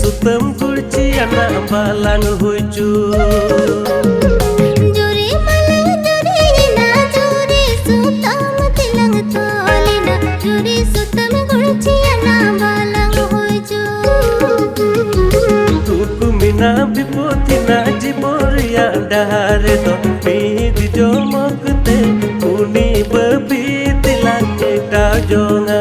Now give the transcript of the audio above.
sutam kurci anak balang huju. Juri malang juri na juri sutam tilang tolina juri sutam kurci anak balang huju. Tuku mina bipoti na jiboria dahare to mi di jomok te kuni babi tilang eta jonga.